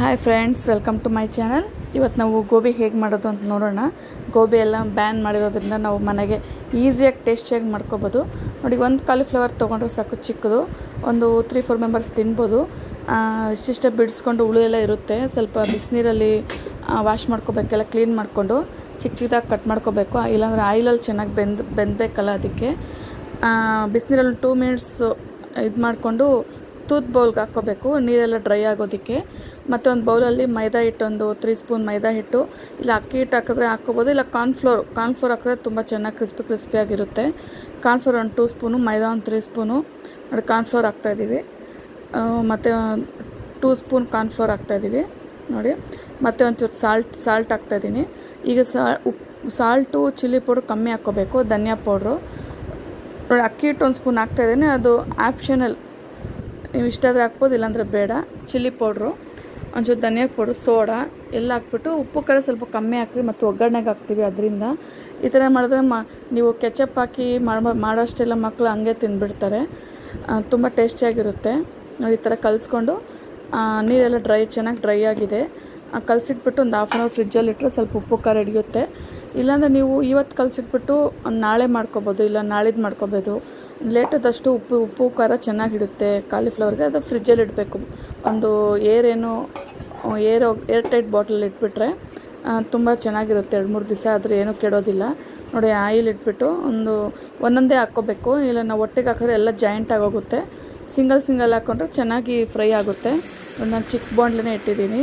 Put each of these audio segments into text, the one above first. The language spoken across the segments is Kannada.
Hi friends, welcome to my channel. ಇವತ್ತು ನಾವು ಗೋಬಿ ಹೇಗೆ ಮಾಡೋದು ಅಂತ ನೋಡೋಣ. ಗೋಬಿ ಎಲ್ಲ ಬ್ಯಾನ್ ಮಾಡಿರೋದ್ರಿಂದ ನಾವು ಮನೆಗೆ ಈಸಿಯಾಗಿ ಟೇಸ್ಟಿಯಾಗಿ ಮಾಡ್ಕೋಬೋದು. ನೋಡಿ, ಒಂದು ಕಾಲಿಫ್ಲವರ್ ತೊಗೊಂಡ್ರೆ ಸಾಕು, ಚಿಕ್ಕದು. ಒಂದು 3-4 ಮೆಂಬರ್ಸ್ ತಿನ್ಬೋದು. ಇಷ್ಟಿಷ್ಟೇ ಬಿಡಿಸ್ಕೊಂಡು ಹುಳು ಎಲ್ಲ ಇರುತ್ತೆ. ಸ್ವಲ್ಪ ಬಿಸಿನೀರಲ್ಲಿ ವಾಶ್ ಮಾಡ್ಕೋಬೇಕೆಲ್ಲ, ಕ್ಲೀನ್ ಮಾಡಿಕೊಂಡು ಚಿಕ್ಕ ಚಿಕ್ಕದಾಗಿ ಕಟ್ ಮಾಡ್ಕೋಬೇಕು. ಇಲ್ಲಾಂದರೆ ಆಯಿಲಲ್ಲಿ ಚೆನ್ನಾಗಿ ಬೆಂದಬೇಕಲ್ಲ, ಅದಕ್ಕೆ ಬಿಸಿನೀರಲ್ಲಿ 2 ಮಿನಿಟ್ಸ್ ಇದು ಮಾಡಿಕೊಂಡು ತೂತ್ ಬೌಲ್ಗೆ ಹಾಕ್ಕೋಬೇಕು, ನೀರೆಲ್ಲ ಡ್ರೈ ಆಗೋದಕ್ಕೆ. ಮತ್ತು ಒಂದು ಬೌಲಲ್ಲಿ ಮೈದಾ ಹಿಟ್ಟು, ಒಂದು 3 ಸ್ಪೂನ್ ಮೈದಾ ಹಿಟ್ಟು, ಇಲ್ಲ ಅಕ್ಕಿ ಹಿಟ್ಟು ಹಾಕಿದ್ರೆ ಹಾಕ್ಕೋಬೋದು, ಇಲ್ಲ ಕಾರ್ನ್ಫ್ಲೋರ್ ಹಾಕಿದ್ರೆ ತುಂಬ ಚೆನ್ನಾಗಿ ಕ್ರಿಸ್ಪಿಯಾಗಿರುತ್ತೆ. ಕಾರ್ನ್ಫ್ಲೋರ್ ಒಂದು 2 ಸ್ಪೂನು, ಮೈದಾ ಒಂದು 3 ಸ್ಪೂನು. ನೋಡಿ, ಕಾರ್ನ್ಫ್ಲೋರ್ ಹಾಕ್ತಾಯಿದ್ದೀವಿ. ಮತ್ತು 2 ಸ್ಪೂನ್ ಕಾರ್ನ್ಫ್ಲೋರ್ ಹಾಕ್ತಾಯಿದ್ದೀವಿ ನೋಡಿ. ಮತ್ತು ಒಂಚೂರು ಸಾಲ್ಟ್ ಹಾಕ್ತಾಯಿದ್ದೀನಿ. ಈಗ ಸಾಲ್ಟು, ಚಿಲ್ಲಿ ಪೌಡ್ರ್ ಕಮ್ಮಿ ಹಾಕ್ಕೋಬೇಕು. ಧನಿಯಾ ಪೌಡ್ರು ನೋಡಿ, ಅಕ್ಕಿ ಹಿಟ್ಟು 1 ಸ್ಪೂನ್ ಹಾಕ್ತಾಯಿದ್ದೀನಿ. ಅದು ಆಪ್ಷನಲ್, ನೀವು ಇಷ್ಟಾದರೆ ಹಾಕ್ಬೋದು, ಇಲ್ಲಾಂದರೆ ಬೇಡ. ಚಿಲ್ಲಿ ಪೌಡ್ರು, ಒಂಚೂರು ಧನಿಯಾ ಪೌಡ್ರು, ಸೋಡಾ ಎಲ್ಲ ಹಾಕ್ಬಿಟ್ಟು, ಉಪ್ಪು ಖಾರ ಸ್ವಲ್ಪ ಕಮ್ಮಿ ಹಾಕ್ರಿ, ಮತ್ತು ಒಗ್ಗರಣೆಗೆ ಹಾಕ್ತೀವಿ. ಅದರಿಂದ ಈ ಥರ ಮಾಡಿದ್ರೆ ನೀವು ಕೆಚಪ್ ಹಾಕಿ ಮಾಡೋಷ್ಟೆಲ್ಲ ಮಕ್ಕಳು ಹಂಗೆ ತಿಂದುಬಿಡ್ತಾರೆ. ತುಂಬ ಟೇಸ್ಟಿಯಾಗಿರುತ್ತೆ. ನೋಡಿ, ಈ ಥರ ಕಲಿಸ್ಕೊಂಡು ನೀರೆಲ್ಲ ಚೆನ್ನಾಗಿ ಡ್ರೈ ಆಗಿದೆ. ಕಲಸಿಟ್ಬಿಟ್ಟು ಒಂದು ಹಾಫ್ ಆನ್ ಅವರ್ ಫ್ರಿಜ್ಜಲ್ಲಿ ಇಟ್ಟರೆ ಸ್ವಲ್ಪ ಉಪ್ಪು ಖಾರ ಹಿಡಿಯುತ್ತೆ. ಇಲ್ಲಾಂದರೆ ನೀವು ಇವತ್ತು ಕಲಸಿಟ್ಬಿಟ್ಟು ನಾಳೆ ಮಾಡ್ಕೊಬೋದು, ಇಲ್ಲ ನಾಳಿದ್ದು ಮಾಡ್ಕೊಬೋದು. ಲೇಟಾದಷ್ಟು ಉಪ್ಪು ಖಾರ ಚೆನ್ನಾಗಿಡುತ್ತೆ ಕಾಲಿಫ್ಲವರ್ಗೆ. ಅದು ಫ್ರಿಜ್ಜಲ್ಲಿ ಇಡಬೇಕು. ಒಂದು ಏರ್ ಟೈಟ್ ಬಾಟಲಲ್ಲಿ ಇಟ್ಬಿಟ್ರೆ ತುಂಬ ಚೆನ್ನಾಗಿರುತ್ತೆ. 2-3 ದಿವಸ ಆದರೆ ಏನೂ ಕೆಡೋದಿಲ್ಲ. ನೋಡಿ, ಆಯಿಲ್ ಇಟ್ಬಿಟ್ಟು ಒಂದೊಂದೇ ಹಾಕ್ಕೋಬೇಕು, ಇಲ್ಲ ನಾವು ಒಟ್ಟಿಗೆ ಹಾಕಿದ್ರೆ ಎಲ್ಲ ಜಾಯಿಂಟ್ ಆಗೋಗುತ್ತೆ. ಸಿಂಗಲ್ ಹಾಕ್ಕೊಂಡ್ರೆ ಚೆನ್ನಾಗಿ ಫ್ರೈ ಆಗುತ್ತೆ. ನಾನು ಚಿಕ್ಕ ಬಾಂಡ್ಲೇ ಇಟ್ಟಿದ್ದೀನಿ,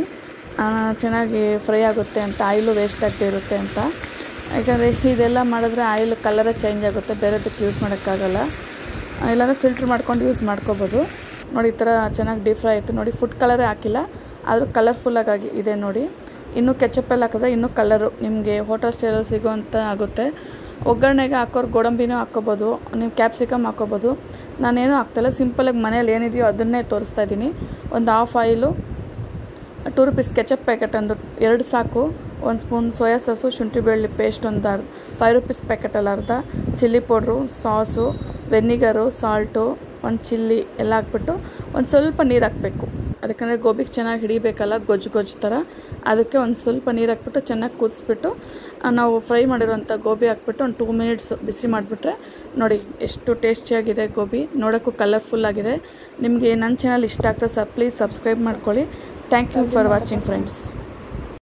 ಚೆನ್ನಾಗಿ ಫ್ರೈ ಆಗುತ್ತೆ ಅಂತ, ಆಯಿಲು ವೇಸ್ಟ್ ಆಗದೆ ಇರುತ್ತೆ ಅಂತ. ಯಾಕಂದರೆ ಇದೆಲ್ಲ ಮಾಡಿದ್ರೆ ಆಯಿಲ್ ಕಲರೇ ಚೇಂಜ್ ಆಗುತ್ತೆ, ಬೇರೆದಕ್ಕೆ ಯೂಸ್ ಮಾಡೋಕ್ಕಾಗಲ್ಲ. ಇಲ್ಲಾಂದರೆ ಫಿಲ್ಟ್ರ್ ಮಾಡ್ಕೊಂಡು ಯೂಸ್ ಮಾಡ್ಕೋಬೋದು. ನೋಡಿ, ಈ ಥರ ಚೆನ್ನಾಗಿ ಡೀಪ್ ಫ್ರೈ ಆಯಿತು. ನೋಡಿ, ಫುಡ್ ಕಲರೇ ಹಾಕಿಲ್ಲ, ಆದರೂ ಕಲರ್ಫುಲ್ಲಾಗಿ ಇದೆ ನೋಡಿ. ಇನ್ನೂ ಕೆಚಪ್ಪೆಲ್ಲ ಹಾಕಿದ್ರೆ ಇನ್ನೂ ಕಲರು ನಿಮಗೆ ಹೋಟೆಲ್ ಸ್ಟೈಲಲ್ಲಿ ಸಿಗೋವಂಥ ಆಗುತ್ತೆ. ಒಗ್ಗರಣೆಗೆ ಹಾಕೋರು ಗೋಡಂಬಿನೂ ಹಾಕ್ಕೋಬೋದು, ನೀವು ಕ್ಯಾಪ್ಸಿಕಮ್ ಹಾಕ್ಕೋಬೋದು. ನಾನೇನೂ ಹಾಕ್ತಾಯಿಲ್ಲ, ಸಿಂಪಲಾಗಿ ಮನೇಲಿ ಏನಿದೆಯೋ ಅದನ್ನೇ ತೋರಿಸ್ತಾ ಇದ್ದೀನಿ. ಒಂದು half oil, 2 rupees ketchup packet ಒಂದು 2 ಸಾಕು. 1 ಸ್ಪೂನ್ ಸೋಯಾ ಸಾಸು, ಶುಂಠಿ ಬೆಳ್ಳುಳ್ಳಿ ಪೇಸ್ಟ್ ಒಂದು 5 ರೂಪೀಸ್ ಪ್ಯಾಕೆಟಲ್ಲಿ ಅರ್ಧ, chilli powder, sauce, vinegar, salt, ಒಂದು ಚಿಲ್ಲಿ ಎಲ್ಲ ಹಾಕ್ಬಿಟ್ಟು ಒಂದು ಸ್ವಲ್ಪ ನೀರು ಹಾಕಬೇಕು. ಅದಕ್ಕಂದರೆ ಗೋಬಿಗೆ ಚೆನ್ನಾಗಿ ಹಿಡಿಬೇಕಲ್ಲ, ಗೊಜ್ಜು ಥರ. ಅದಕ್ಕೆ ಒಂದು ಸ್ವಲ್ಪ ನೀರು ಹಾಕ್ಬಿಟ್ಟು ಚೆನ್ನಾಗಿ ಕುದಿಸ್ಬಿಟ್ಟು ನಾವು ಫ್ರೈ ಮಾಡಿರೋಂಥ ಗೋಬಿ ಹಾಕ್ಬಿಟ್ಟು ಒಂದು 2 ಮಿನಿಟ್ಸ್ ಬಿಸಿ ಮಾಡಿಬಿಟ್ರೆ ನೋಡಿ ಎಷ್ಟು ಟೇಸ್ಟಿಯಾಗಿದೆ ಗೋಬಿ. ನೋಡೋಕ್ಕೂ ಕಲರ್ಫುಲ್ಲಾಗಿದೆ. ನಿಮಗೆ ನನ್ನ ಚಾನಲ್ ಇಷ್ಟ ಆಗ್ತದೆ ಪ್ಲೀಸ್ ಸಬ್ಸ್ಕ್ರೈಬ್ ಮಾಡ್ಕೊಳ್ಳಿ. Thank you for watching friends.